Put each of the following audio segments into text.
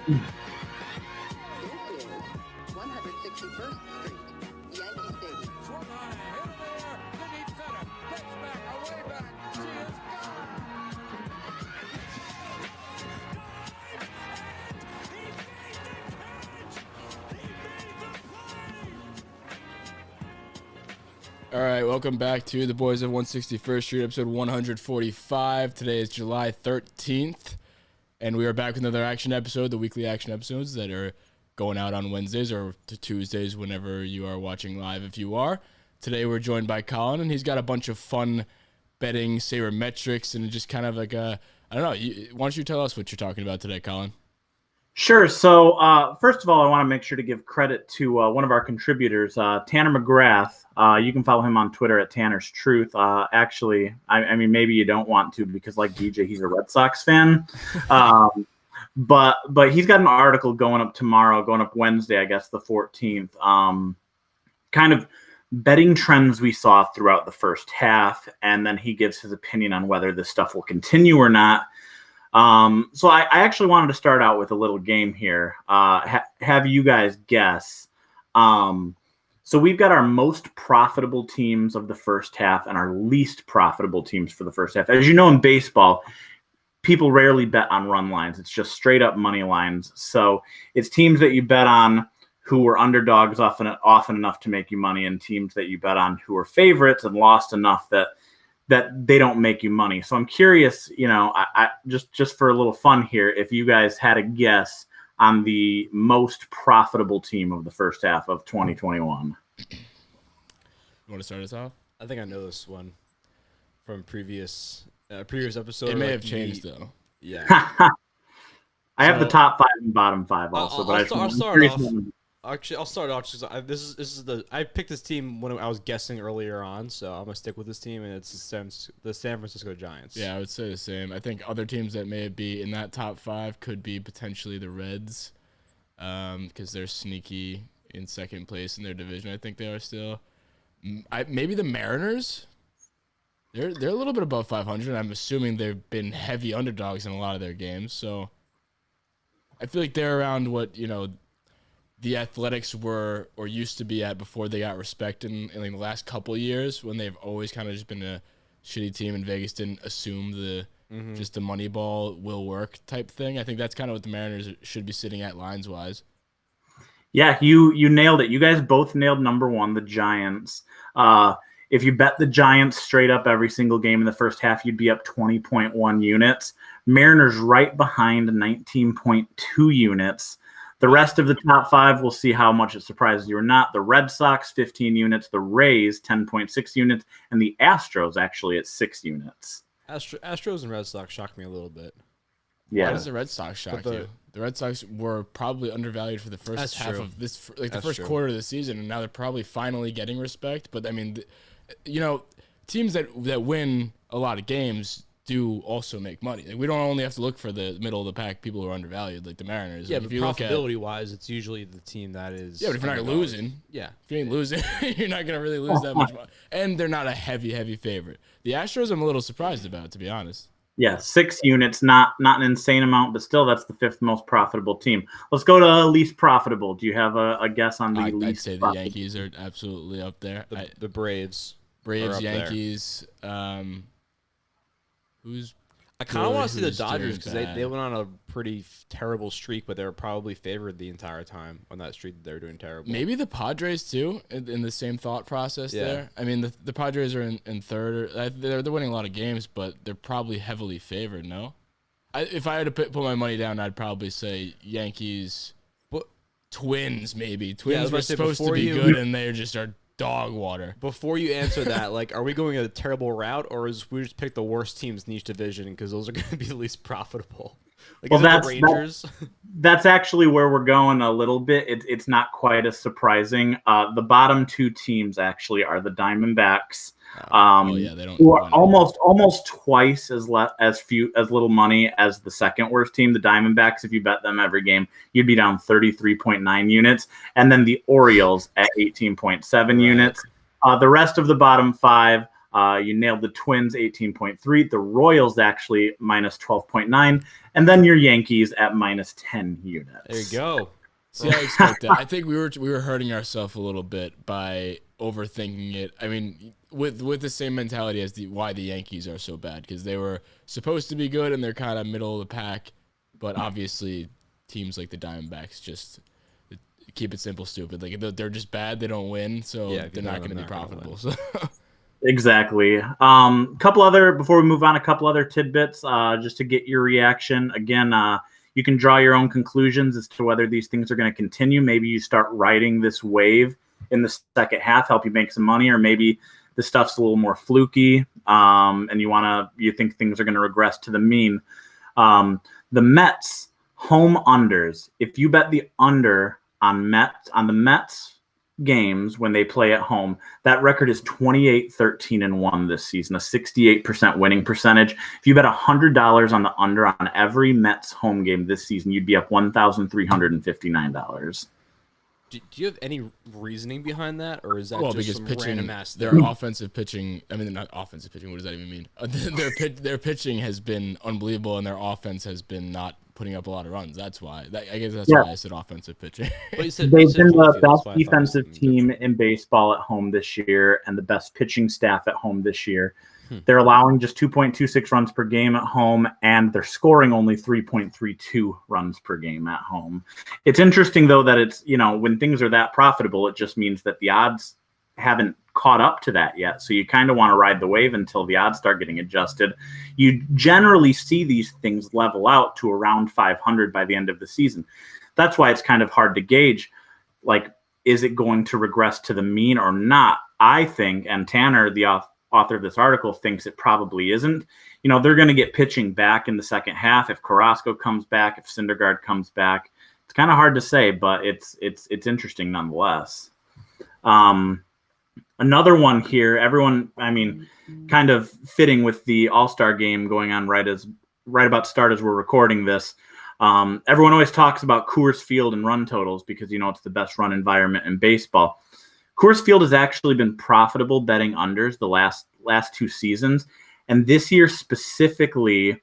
This is 161st Street, Yankee Stadium. Swung on a hitter there. Then he fed it. Gets back, away back. She is gone. All right, welcome back to the Boys of 161st Street, episode 145. Today is July 13th, and we are back with another action episode, the weekly action episodes that are going out on Wednesdays or to Tuesdays whenever you are watching live, if you are. Today we're joined by Colin, and he's got a bunch of fun betting, sabermetrics, and just kind of like a, I don't know, why don't you tell us what you're talking about today, Colin? Sure. So first of all, I want to make sure to give credit to one of our contributors, Tanner Mcgrath. You can follow him on Twitter at Tanner's Truth. Actually, I mean, maybe you don't want to because, like DJ, he's a Red Sox fan. But he's got an article going up Wednesday, I guess, the 14th. Kind of betting trends we saw throughout the first half, and then he gives his opinion on whether this stuff will continue or not. So I actually wanted to start out with a little game here. Have you guys guess. So we've got our most profitable teams of the first half and our least profitable teams for the first half. As you know, in baseball, people rarely bet on run lines. It's just straight up money lines. So it's teams that you bet on who were underdogs often enough to make you money, and teams that you bet on who are favorites and lost enough that they don't make you money. So I'm curious, I just for a little fun here, if you guys had a guess on the most profitable team of the first half of 2021. You want to start us off? I think I know this one from previous episode. It may have changed, though. Yeah. I have the top 5 and bottom 5 also. I'll start off. Actually, I'll start off because I picked this team when I was guessing earlier on, so I'm gonna stick with this team, and it's the San Francisco Giants. Yeah, I would say the same. I think other teams that may be in that top 5 could be potentially the Reds, because they're sneaky in second place in their division. I think they are still. Maybe the Mariners. They're a little bit above 500. I'm assuming they've been heavy underdogs in a lot of their games, so I feel like they're around what the Athletics were or used to be at before they got respect in the last couple of years, when they've always kind of just been a shitty team and Vegas didn't assume just the money ball will work type thing. I think that's kind of what the Mariners should be sitting at lines wise. Yeah, you nailed it. You guys both nailed number 1, the Giants. If you bet the Giants straight up every single game in the first half, you'd be up 20.1 units. Mariners right behind 19.2 units. The rest of the top 5, we'll see how much it surprises you or not. The Red Sox, 15 units. The Rays, 10.6 units. And the Astros, actually, at 6 units. Astros and Red Sox shocked me a little bit. Yeah. Why does the Red Sox shock you? The Red Sox were probably undervalued for the first half of this, the first quarter of the season, and now they're probably finally getting respect. But, I mean, teams that win a lot of games do also make money. Like, we don't only have to look for the middle of the pack people who are undervalued, like the Mariners. Yeah, like, but if you profitability-wise, it's usually the team that is. Yeah, but if you're not losing, if you ain't losing, you're not gonna really lose that much money. And they're not a heavy favorite. The Astros, I'm a little surprised about, to be honest. Yeah, 6 units, not an insane amount, but still, that's the 5th most profitable team. Let's go to least profitable. Do you have a guess on the least? I'd say the Yankees are absolutely up there. The Braves, Yankees. Who's I kind of want to see the who's Dodgers doing because bad? they went on a pretty terrible streak, but they were probably favored the entire time on that streak that they were doing terrible. Maybe the Padres too, in the same thought process there. I mean, the Padres are in third. They're winning a lot of games, but they're probably heavily favored. No, if I had to put my money down, I'd probably say Yankees. But Twins, maybe Twins were supposed to be good, and they just are dog water. Before you answer that, like, are we going a terrible route, or is we just pick the worst teams in each division because those are going to be the least profitable? Like, well, that's the Rangers. That's actually where we're going a little bit. It's not quite as surprising. The bottom 2 teams actually are the Diamondbacks. They don't. Who are almost twice as little money as the second worst team, the Diamondbacks. If you bet them every game, you'd be down 33.9 units, and then the Orioles at 18.7 units. The rest of the bottom 5, You nailed the Twins 18.3. The Royals actually minus 12.9. And then your Yankees at minus 10 units. There you go. See, I expect that. I think we were hurting ourselves a little bit by overthinking it. I mean, with the same mentality as why the Yankees are so bad, because they were supposed to be good and they're kind of middle of the pack, but obviously teams like the Diamondbacks just keep it simple, stupid. Like they're just bad. They don't win, so they're not going to be profitable. So. Exactly. Before we move on, a couple other tidbits just to get your reaction. Again, you can draw your own conclusions as to whether these things are going to continue. Maybe you start riding this wave in the second half, help you make some money, or maybe the stuff's a little more fluky, and you think things are going to regress to the mean. The Mets home unders. If you bet the under on the Mets games when they play at home, that record is 28-13-1 this season, a 68% winning percentage. If you bet $100 on the under on every Mets home game this season, you'd be up $1,359. Do you have any reasoning behind that, or is that just because some pitching, random ass? their offensive pitching. I mean, not offensive pitching. What does that even mean? Their pitching has been unbelievable, and their offense has been not putting up a lot of runs. That's why. I guess that's why I said offensive pitching. They've been the best defensive team in baseball at home this year, and the best pitching staff at home this year. They're allowing just 2.26 runs per game at home, and they're scoring only 3.32 runs per game at home. It's interesting, though, that it's, when things are that profitable, it just means that the odds haven't caught up to that yet. So you kind of want to ride the wave until the odds start getting adjusted. You generally see these things level out to around 500 by the end of the season. That's why it's kind of hard to gauge, like, is it going to regress to the mean or not? I think, and Tanner, the author of this article, thinks it probably isn't. They're going to get pitching back in the second half. If Carrasco comes back, if Syndergaard comes back, it's kind of hard to say, but it's interesting nonetheless. Another one here, kind of fitting with the All-Star game going on right about to start as we're recording this. Everyone always talks about Coors Field and run totals because, it's the best run environment in baseball. Coors Field has actually been profitable betting unders the last two seasons. And this year specifically,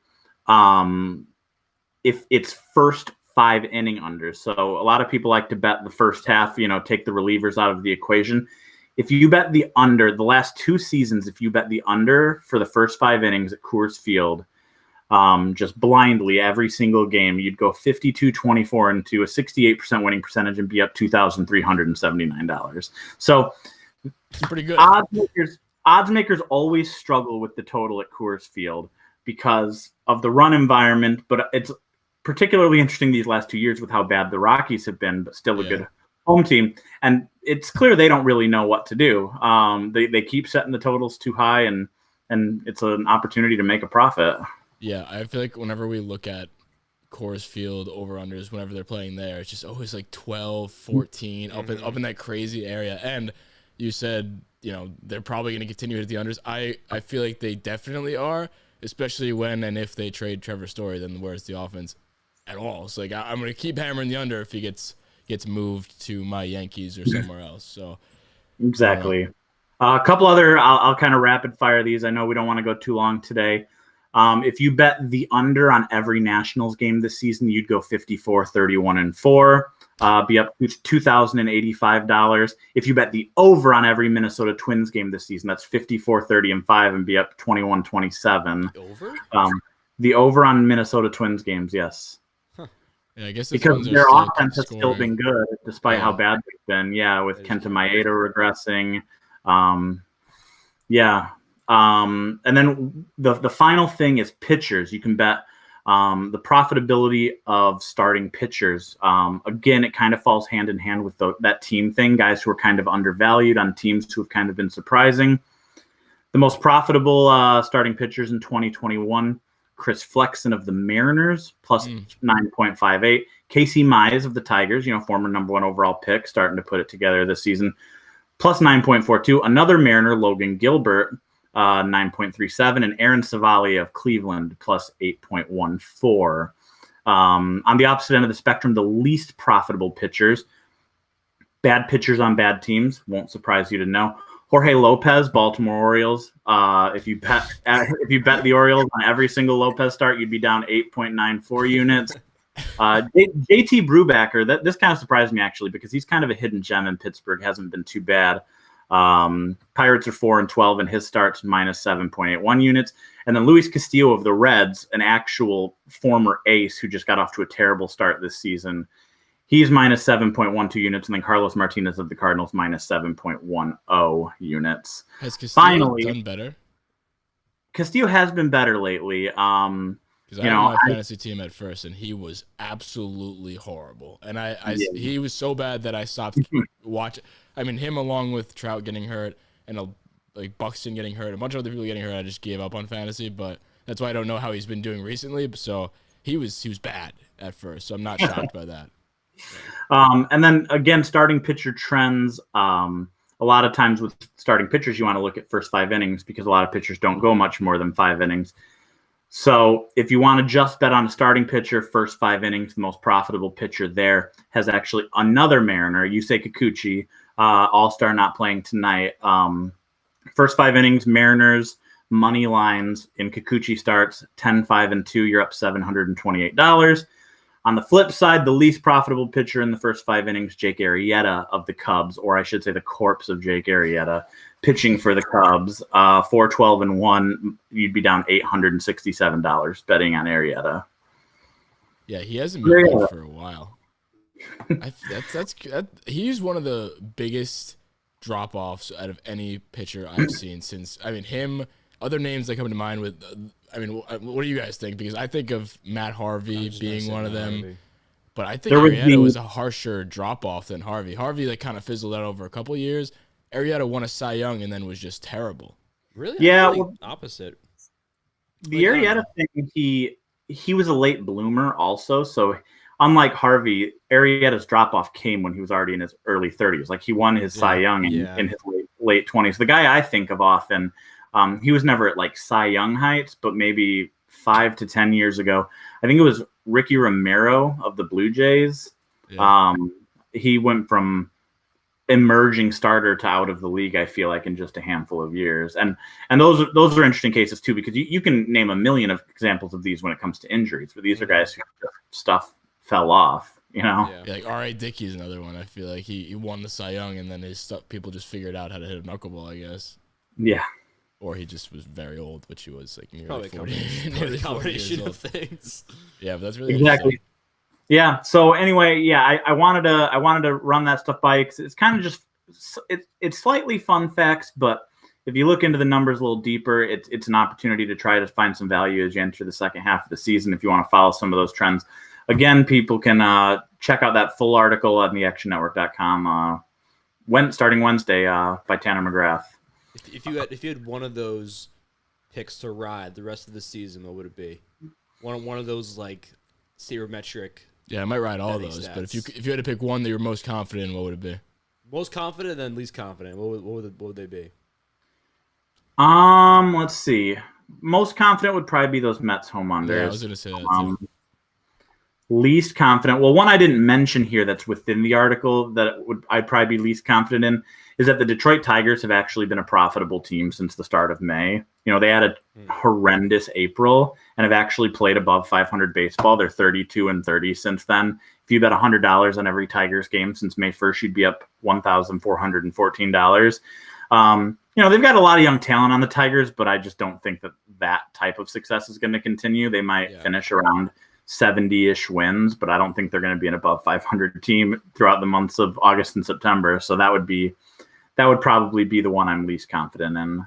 if it's first 5 inning unders. So a lot of people like to bet the first half, take the relievers out of the equation. If you bet the under, the last 2 seasons, if you bet the under for the first 5 innings at Coors Field, just blindly every single game, you'd go 52-24 into a 68% winning percentage and be up $2,379. So It's pretty good. Odds makers always struggle with the total at Coors Field because of the run environment, but it's particularly interesting these last 2 years with how bad the Rockies have been, but still a good home team. And it's clear they don't really know what to do. They keep setting the totals too high, and it's an opportunity to make a profit. Yeah, I feel like whenever we look at Coors Field over-unders, whenever they're playing there, it's just always like 12, 14, up in that crazy area. And you said, they're probably going to continue to hit the unders. I feel like they definitely are, especially when and if they trade Trevor Story, then where's the offense at all? So, I'm going to keep hammering the under if he gets moved to my Yankees or somewhere else. So exactly. A couple other, I'll kind of rapid fire these. I know we don't want to go too long today. If you bet the under on every Nationals game this season, you'd go 54-31-4, be up to $2,085. If you bet the over on every Minnesota Twins game this season, that's 54-30-5 and be up 21-27. Over? The over on Minnesota Twins games, yes. yeah, I guess because their offense has still been good despite how bad they've been. Yeah, with Kenta Maeda regressing. And then the final thing is pitchers. You can bet the profitability of starting pitchers. Again, it kind of falls hand in hand with that team thing, guys who are kind of undervalued on teams who have kind of been surprising. The most profitable starting pitchers in 2021, Chris Flexen of the Mariners, plus 9.58. Casey Mize of the Tigers, former number 1 overall pick, starting to put it together this season, plus 9.42. Another Mariner, Logan Gilbert, 9.37, and Aaron Savali of Cleveland plus 8.14. On the opposite end of the spectrum, the least profitable pitchers, bad pitchers on bad teams, won't surprise you to know. Jorge Lopez, Baltimore Orioles. If you bet the Orioles on every single Lopez start, you'd be down 8.94 units. JT Brubaker, this kind of surprised me actually because he's kind of a hidden gem in Pittsburgh. Hasn't been too bad. Pirates are 4-12 and his starts minus 7.81 units. And then Luis Castillo of the Reds, an actual former ace who just got off to a terrible start this season. He's minus 7.12 units. And then Carlos Martinez of the Cardinals minus 7.10 units. Has Castillo Finally done better? Castillo has been better lately. Because I had my fantasy team at first, and he was absolutely horrible. And he was so bad that I stopped watching. I mean, him along with Trout getting hurt and like Buxton getting hurt, a bunch of other people getting hurt, I just gave up on fantasy. But that's why I don't know how he's been doing recently. So he was bad at first, so I'm not shocked by that. And then again, starting pitcher trends. A lot of times with starting pitchers, you want to look at first 5 innings because a lot of pitchers don't go much more than 5 innings. So if you want to just bet on a starting pitcher, first 5 innings, the most profitable pitcher there has actually another Mariner, Yusei Kikuchi, all-star not playing tonight. First 5 innings, Mariners, money lines in Kikuchi starts 10-5-2. You're up $728. On the flip side, the least profitable pitcher in the first 5 innings, Jake Arrieta of the Cubs, or I should say the corpse of Jake Arrieta, pitching for the Cubs, 4-12-1. You'd be down $867 betting on Arrieta. Yeah, he hasn't been good for a while. He's one of the biggest drop-offs out of any pitcher I've seen since. I mean, him. Other names that come to mind with. I mean, what do you guys think? Because I think of Matt Harvey being one of them, but I think Arrieta was a harsher drop-off than Harvey. Harvey like kind of fizzled out over a couple of years. Arrieta won a Cy Young and then was just terrible. Really? Yeah, opposite. The Arrieta thing, he was a late bloomer also, so unlike Harvey, Arrieta's drop-off came when he was already in his early 30s. Like he won his Cy Young in his late 20s. The guy I think of often, he was never at like Cy Young heights, but maybe 5 to 10 years ago, I think it was Ricky Romero of the Blue Jays. Yeah. He went from emerging starter to out of the league, I feel like, in just a handful of years. And those are interesting cases too, because you can name a million of examples of these when it comes to injuries, but these are guys who stuff fell off, you know? Yeah, like R.A. Dickey's another one. I feel like he won the Cy Young and then his stuff, people just figured out how to hit a knuckleball, I guess. Yeah. Or he just was very old, which he was like nearly Probably 40. Nearly combination of things. Yeah, but that's really exactly. Yeah. So anyway, yeah, I wanted to run that stuff by you because it's kind of just it's slightly fun facts, but if you look into the numbers a little deeper, it's an opportunity to try to find some value as you enter the second half of the season. If you want to follow some of those trends, again, people can check out that full article on theactionnetwork.com. Starting Wednesday by Tanner Mcgrath. If you had one of those picks to ride the rest of the season, what would it be? One of those like Sabermetric. Yeah, I might ride all those, but if you had to pick one that you're most confident in, what would it be? Most confident and then least confident. What would they be? Let's see. Most confident would probably be those Mets home unders. Yeah, I was gonna say that too. Least confident. Well, one I didn't mention here that's within the article that I'd probably be least confident in is that the Detroit Tigers have actually been a profitable team since the start of May. You know, they had a horrendous April and have actually played above 500 baseball. They're 32-30 since then. If you bet $100 on every Tigers game since May 1st, you'd be up $1,414. You know, they've got a lot of young talent on the Tigers, but I just don't think that type of success is going to continue. They might finish around 70-ish wins, but I don't think they're going to be an above 500 team throughout the months of August and September. So that would probably be the one I'm least confident in.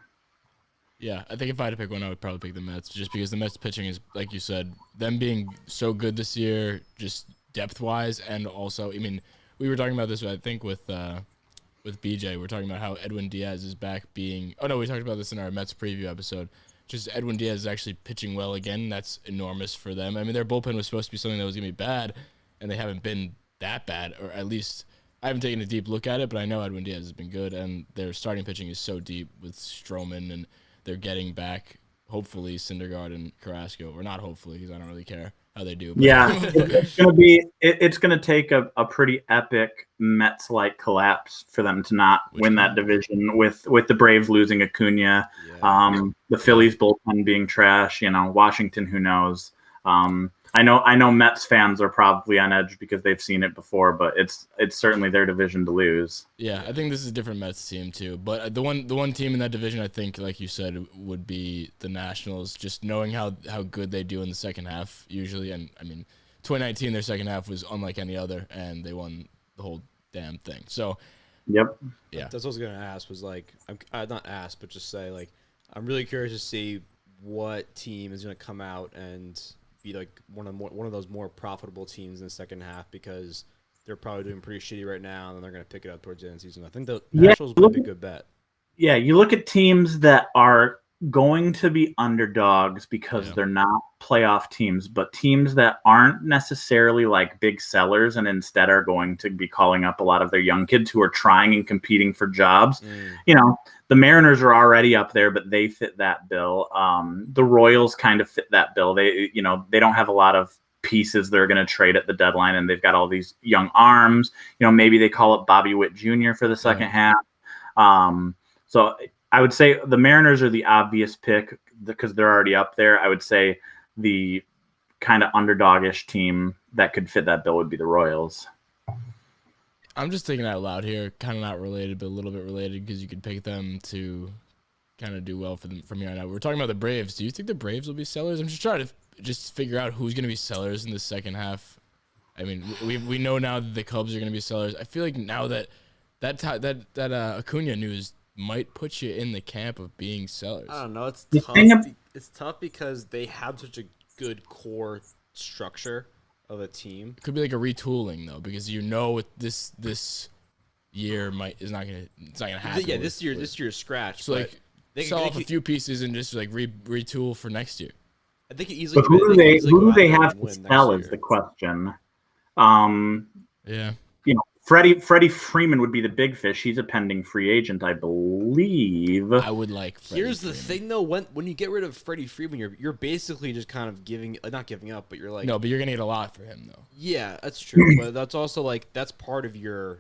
Yeah, I think if I had to pick one, I would probably pick the Mets, just because the Mets pitching is, like you said, them being so good this year, just depth-wise, and also, I mean, we were talking about this, I think, with BJ. We were talking about how Edwin Diaz is back being – oh, no, we talked about this in our Mets preview episode. Just Edwin Diaz is actually pitching well again. That's enormous for them. I mean, their bullpen was supposed to be something that was going to be bad, and they haven't been that bad, or at least I haven't taken a deep look at it, but I know Edwin Diaz has been good, and their starting pitching is so deep with Stroman, and they're getting back hopefully Syndergaard and Carrasco, or not hopefully because I don't really care how they do. But Yeah, it's gonna take a pretty epic Mets-like collapse for them to not win that division with the Braves losing Acuna, the Phillies bullpen being trash, Washington, who knows. I know Mets fans are probably on edge because they've seen it before, but it's certainly their division to lose. Yeah, I think this is a different Mets team too. But the one team in that division, I think, like you said, would be the Nationals. Just knowing how good they do in the second half usually, and I mean, 2019 their second half was unlike any other, and they won the whole damn thing. So, yep, yeah, that's what I was gonna ask. Was like, I'm not ask, but just say like, I'm really curious to see what team is gonna come out and be like one of those more profitable teams in the second half, because they're probably doing pretty shitty right now, and then they're going to pick it up towards the end of the season. I think the Nationals might be a good bet. Yeah, you look at teams that are going to be underdogs because they're not playoff teams, but teams that aren't necessarily like big sellers and instead are going to be calling up a lot of their young kids who are trying and competing for jobs. The Mariners are already up there, but they fit that bill. The Royals kind of fit that bill. They don't have a lot of pieces they're going to trade at the deadline, and they've got all these young arms. Maybe they call up Bobby Witt Jr. for the second half. So I would say the Mariners are the obvious pick because they're already up there. I would say the kind of underdog-ish team that could fit that bill would be the Royals. I'm just thinking out loud here, kind of not related, but a little bit related, because you could pick them to kind of do well for them from here on out. We're talking about the Braves. Do you think the Braves will be sellers? I'm just trying to figure out who's going to be sellers in the second half. I mean, we know now that the Cubs are going to be sellers. I feel like now that Acuna news might put you in the camp of being sellers. I don't know. It's tough. It's tough because they have such a good core structure of a team. It could be like a retooling though, because this year it's not gonna happen. Yeah, this year's scratch. So like they sell off a few pieces and just like retool for next year. I think it easily. But who do they have to sell is the question. Yeah. Freddie Freeman would be the big fish. He's a pending free agent, I believe. I would like Freddie Here's the Freeman. thing, though. When you get rid of Freddie Freeman, you're basically just kind of not giving up, but you're like... No, but you're going to get a lot for him, though. Yeah, that's true. But that's also, like, that's part of your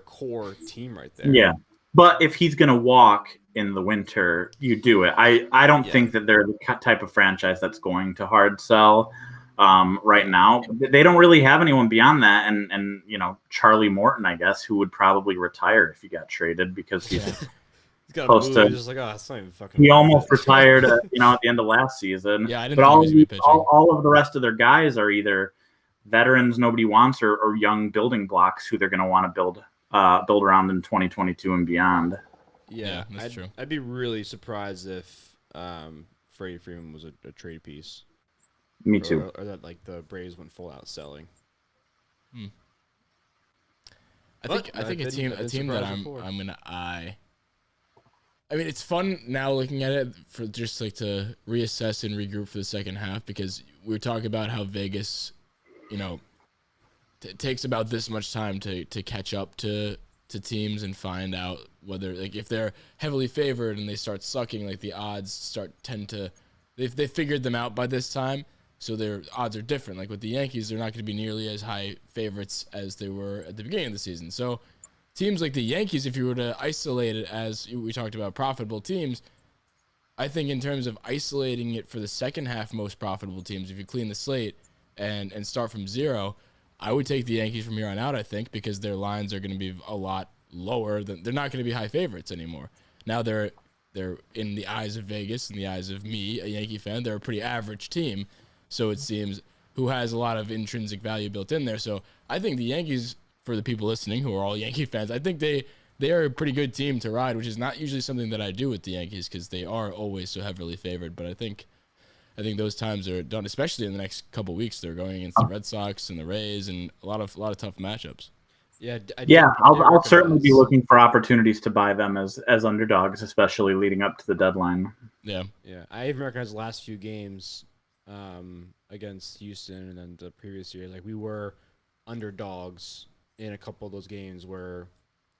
core team right there. Yeah. But if he's going to walk in the winter, you do it. I don't think that they're the type of franchise that's going to hard sell right now. They don't really have anyone beyond that, and Charlie Morton, I guess, who would probably retire if he got traded because he's close to. Just like, that's not even fucking. He almost retired, at the end of last season. Yeah, I didn't. But But all of the rest of their guys are either veterans nobody wants or young building blocks who they're going to want to build around in 2022 and beyond. Yeah, that's true. I'd be really surprised if Freddie Freeman was a trade piece. Me too. Or that like the Braves went full out selling. I think a team that I'm gonna eye. I mean, it's fun now looking at it for just like to reassess and regroup for the second half, because we were talking about how Vegas, it takes about this much time to catch up to teams and find out whether, like, if they're heavily favored and they start sucking, like the odds tend to they figured them out by this time. So their odds are different. Like with the Yankees, they're not going to be nearly as high favorites as they were at the beginning of the season. So teams like the Yankees, if you were to isolate it as we talked about profitable teams, I think in terms of isolating it for the second half most profitable teams, if you clean the slate and start from zero, I would take the Yankees from here on out, I think, because their lines are going to be a lot lower. They're not going to be high favorites anymore. Now they're in the eyes of Vegas, in the eyes of me, a Yankee fan, they're a pretty average team. So it seems, who has a lot of intrinsic value built in there. So I think the Yankees, for the people listening who are all Yankee fans, I think they are a pretty good team to ride, which is not usually something that I do with the Yankees because they are always so heavily favored. But I think those times are done, especially in the next couple of weeks. They're going against the Red Sox and the Rays and a lot of tough matchups. Yeah, I'll certainly be looking for opportunities to buy them as underdogs, especially leading up to the deadline. Yeah. I even recognize the last few games against Houston and then the previous year, like we were underdogs in a couple of those games where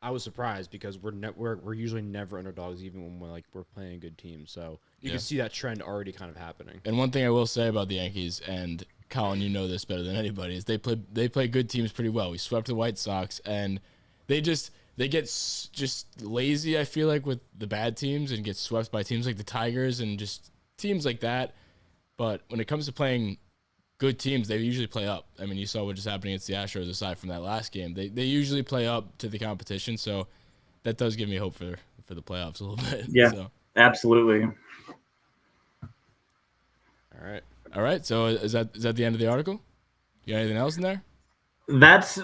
I was surprised because we're usually never underdogs, even when we're playing a good team. So you can see that trend already kind of happening. And one thing I will say about the Yankees, and Colin, you know this better than anybody, is they play good teams pretty well. We swept the White Sox, and they get just lazy, I feel like, with the bad teams and get swept by teams like the Tigers and just teams like that. But when it comes to playing good teams, they usually play up. I mean, you saw what just happened against the Astros aside from that last game. They usually play up to the competition, so that does give me hope for the playoffs a little bit. Yeah, so. Absolutely. All right. So is that the end of the article? You got anything else in there? That's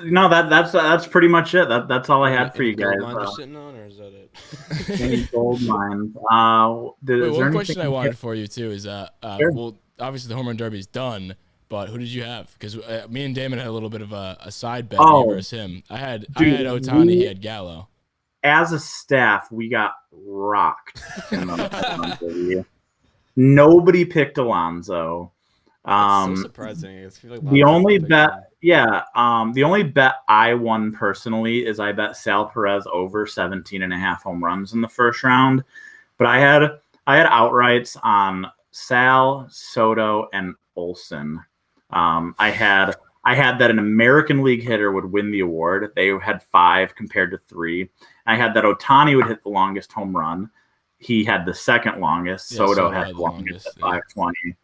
pretty much it. That's all I had for you guys. Gold mine you're sitting on, or is that it? Any gold mines? Wait, one question I wanted for you too is Sure. well, obviously the home run derby is done, but who did you have? Because me and Damon had a little bit of a side bet me versus him. I had Ohtani, he had Gallo. As a staff, we got rocked in the home run derby. Nobody picked Alonso. That's so surprising. I feel like The only bet I won personally is I bet Sal Perez over 17.5 home runs in the first round. But I had outrights on Sal, Soto, and Olsen. I had that an American League hitter would win the award. They had 5 compared to 3. I had that Ohtani would hit the longest home run. He had the second longest. Soto had the longest at 520.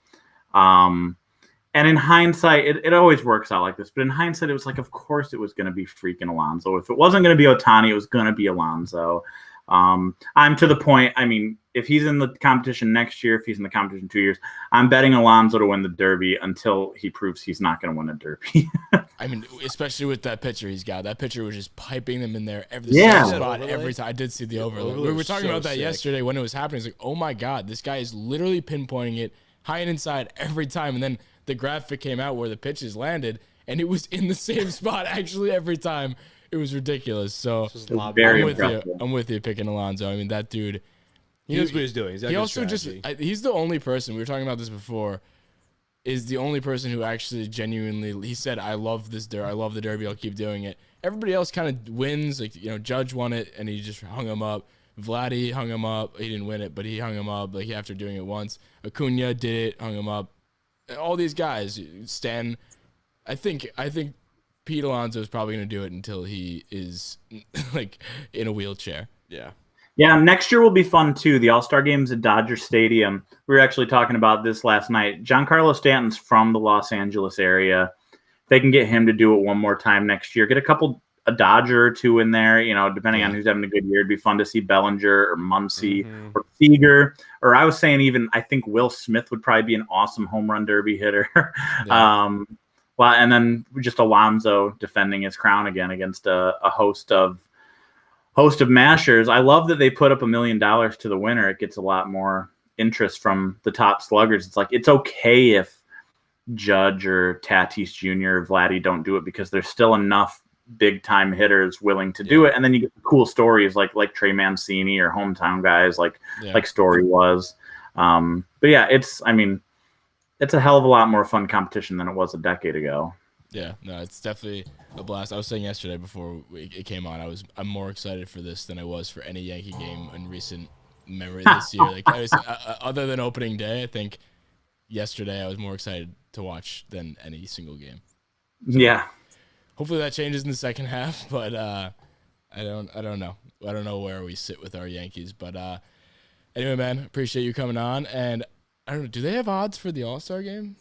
And in hindsight, it always works out like this. But in hindsight, it was like, of course, it was going to be freaking Alonso. If it wasn't going to be Ohtani, it was going to be Alonso. I'm to the point. I mean, if he's in the competition next year, if he's in the competition 2 years, I'm betting Alonso to win the Derby until he proves he's not going to win a Derby. I mean, especially with that pitcher he's got. That pitcher was just piping them in there same spot every time. I did see the overload. We were talking about that yesterday when it was happening. It's like, oh my God, this guy is literally pinpointing it high and inside every time. And then the graphic came out where the pitches landed, and it was in the same spot actually every time. It was ridiculous. So I'm with you picking Alonso. I mean, that dude, he knows what he's doing. He's the only person, we were talking about this before, is the only person who actually genuinely, he said, I love this Derby. I love the Derby. I'll keep doing it. Everybody else kind of wins. Like, Judge won it, and he just hung him up. Vladdy hung him up. He didn't win it, but he hung him up like after doing it once. Acuna did it, hung him up. All these guys, Stan, I think Pete Alonso is probably going to do it until he is like in a wheelchair. Yeah. Yeah, next year will be fun too. The All-Star Game's at Dodger Stadium. We were actually talking about this last night. Giancarlo Stanton's from the Los Angeles area. They can get him to do it one more time next year. Get a Dodger or 2 in there, depending on who's having a good year. It'd be fun to see Bellinger or Muncy or Seager. Or I was saying I think Will Smith would probably be an awesome home run derby hitter. Yeah. Well, and then just Alonso defending his crown again against a host of mashers. I love that they put up $1 million to the winner. It gets a lot more interest from the top sluggers. It's like, it's okay if Judge or Tatis Jr. or Vladdy don't do it, because there's still enough big time hitters willing to do it. And then you get cool stories like Trey Mancini or hometown guys like Story was. But yeah, it's a hell of a lot more fun competition than it was a decade ago. Yeah, no, it's definitely a blast. I was saying yesterday before it came on, I'm more excited for this than I was for any Yankee game in recent memory this year. Like, other than opening day, I think yesterday I was more excited to watch than any single game. So, yeah. Hopefully that changes in the second half, but I don't know. I don't know where we sit with our Yankees, but anyway, man, appreciate you coming on. And I don't know, do they have odds for the All-Star game?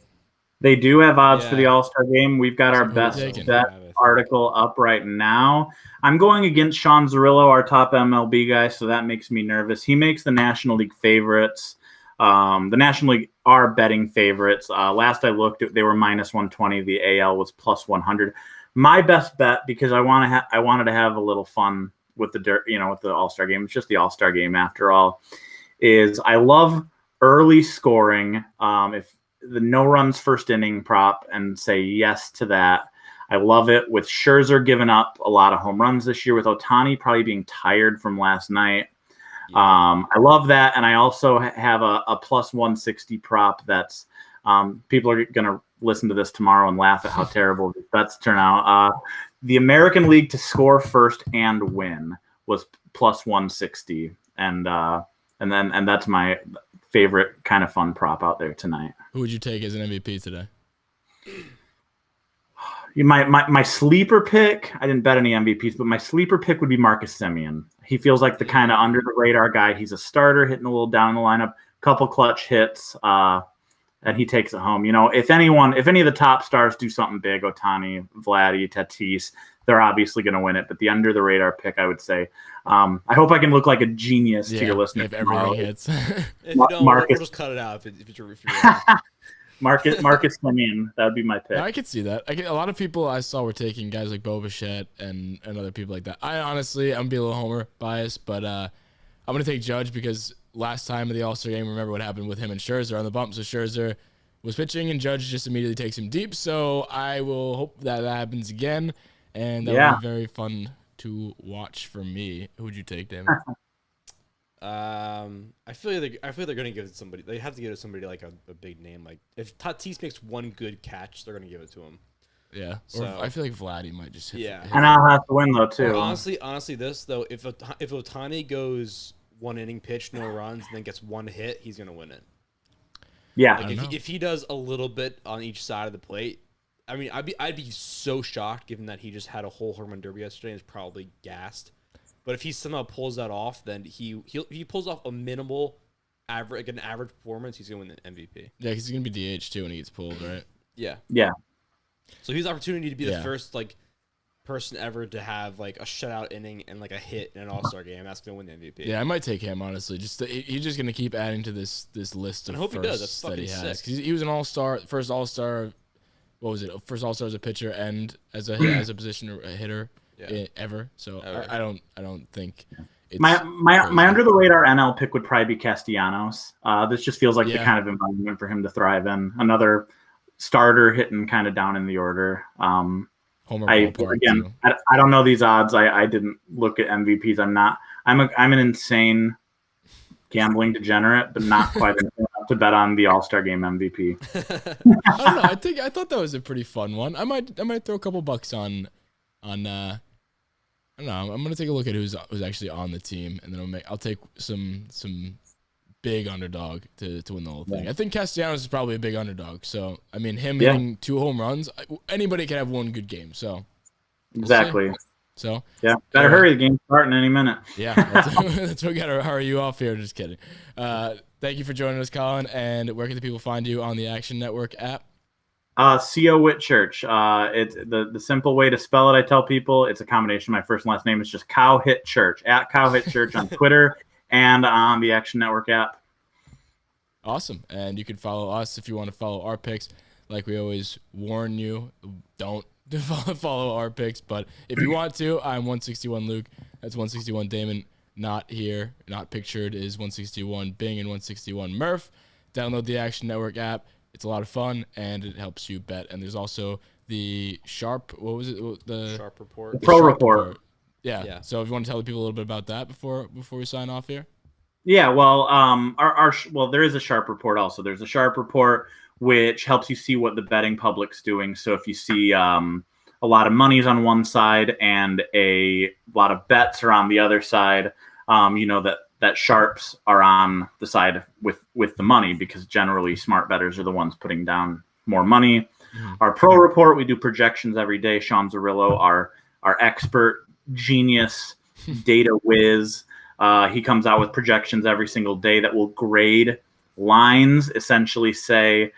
They do have odds for the All-Star game. We've got our best bet article up right now. I'm going against Sean Zerillo, our top MLB guy, so that makes me nervous. He makes the National League favorites. The National League are betting favorites. Last I looked, they were minus 120. The AL was plus 100. My best bet, because I wanted to have a little fun with with the All-Star game. It's just the All-Star game after all. Is I love early scoring. If the no runs first inning prop, and say yes to that. I love it with Scherzer giving up a lot of home runs this year, with Ohtani probably being tired from last night. Yeah. I love that. And I also have a plus 160 prop that's People are going to listen to this tomorrow and laugh at how terrible these bets turn out. The American League to score first and win was plus 160, and that's my favorite kind of fun prop out there tonight. Who would you take as an MVP today? My sleeper pick, I didn't bet any MVPs, but my sleeper pick would be Marcus Semien. He feels like the kind of under the radar guy. He's a starter, hitting a little down in the lineup, couple clutch hits, and he takes it home. If any of the top stars do something big, Ohtani, Vladdy, Tatis, they're obviously going to win it. But the under the radar pick, I would say. I hope I can look like a genius to your listeners. If everything hits. If you don't, we'll just cut it out if you're Marcus Semien, that would be my pick. I could see that. A lot of people I saw were taking guys like Bo Bichette and other people like that. I'm going to be a little homer biased, but I'm going to take Judge because last time in the All-Star game, remember what happened with him and Scherzer on the bump. So Scherzer was pitching and Judge just immediately takes him deep. So I will hope that happens again, and that will be very fun to watch for me. Who would you take, Damon? I feel like they're gonna give it to somebody. They have to give it to somebody like a big name. Like if Tatis makes one good catch, they're gonna give it to him. Yeah. So, or I feel like Vladdy might just hit. Yeah. And I'll have to win though too. Honestly, this though, if Ohtani goes 1 inning pitch, no runs, and then gets 1 hit, he's gonna win it. Yeah. Like if he does a little bit on each side of the plate, I mean, I'd be so shocked given that he just had a whole home run derby yesterday and is probably gassed. But if he somehow pulls that off, then he pulls off a minimal average, an average performance, he's gonna win the MVP. Yeah, because he's gonna be DH too when he gets pulled, right? Yeah. Yeah. So he's opportunity to be the first person ever to have like a shutout inning and like a hit in an All-Star game. That's gonna win the MVP. Yeah, I might take him honestly. He's just gonna keep adding to this list of I hope he does. firsts That's that he fucking has. sick. 'Cause he was an All-Star, first All-Star. What was it? First All-Star as a pitcher and as a position hitter ever. So Ever. I don't think. It's My crazy. under the radar NL pick would probably be Castellanos. This just feels like the kind of environment for him to thrive in. Another starter hitting kind of down in the order. Homer I ballpark, too. don't know these odds. I didn't look at MVPs. I'm an insane gambling degenerate, but not quite enough to bet on the All-Star game MVP. I don't know. I thought that was a pretty fun one. I might throw a couple bucks on. I don't know. I'm gonna take a look at who's actually on the team, and then I'll take some big underdog to win the whole thing. Yeah. I think Castellanos is probably a big underdog. So I mean, him hitting 2 home runs, anybody can have one good game. So exactly. So better hurry. The game's starting any minute. Yeah, that's what we gotta hurry you off here. Just kidding. Thank you for joining us, Colin. And where can the people find you on the Action Network app? C.O. Whitchurch. It's the simple way to spell it. I tell people it's a combination. My first and last name is just Cow Hit Church at Cow Hit Church on Twitter and on the Action Network app. Awesome. And you can follow us if you want to follow our picks. Like we always warn you, don't follow our picks. But if you want to, I'm 161 Luke. That's 161 Damon. Not here, not pictured, is 161 Bing and 161 Murph. Download the Action Network app. It's a lot of fun, and it helps you bet. And there's also the Sharp, what was it? The Sharp Report. The Pro Report. Yeah. So if you want to tell the people a little bit about that before we sign off here. Yeah, well, there is a Sharp Report also. There's a Sharp Report which helps you see what the betting public's doing. So if you see a lot of money's on one side and a lot of bets are on the other side, you know that sharps are on the side with the money, because generally smart bettors are the ones putting down more money. Mm-hmm. Our Pro Report, we do projections every day. Sean Zarillo, our expert genius data whiz, he comes out with projections every single day that will grade lines, essentially say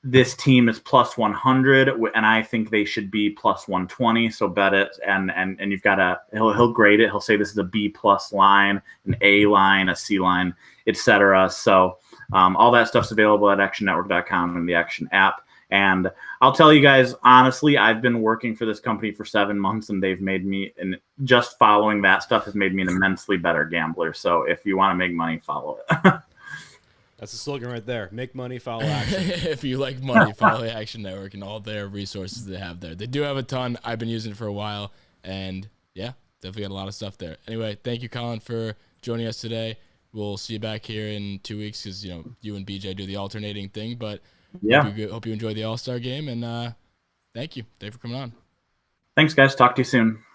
this team is plus 100 and I think they should be plus 120, so bet it. And you've got he'll grade it. He'll say this is a B plus line, an A line, a C line, etc. So all that stuff's available at actionnetwork.com and the Action app. And I'll tell you guys, honestly, I've been working for this company for 7 months, and they've made me, and just following that stuff has made me an immensely better gambler. So if you want to make money, follow it. That's the slogan right there. Make money, follow Action. If you like money, follow the Action Network and all their resources they have there. They do have a ton. I've been using it for a while, and yeah, definitely got a lot of stuff there. Anyway, thank you, Colin, for joining us today. we'll see you back here in 2 weeks because you and BJ do the alternating thing. But Yeah. hope you enjoy the All-Star game, and thank you for coming on. Thanks, guys. Talk to you soon.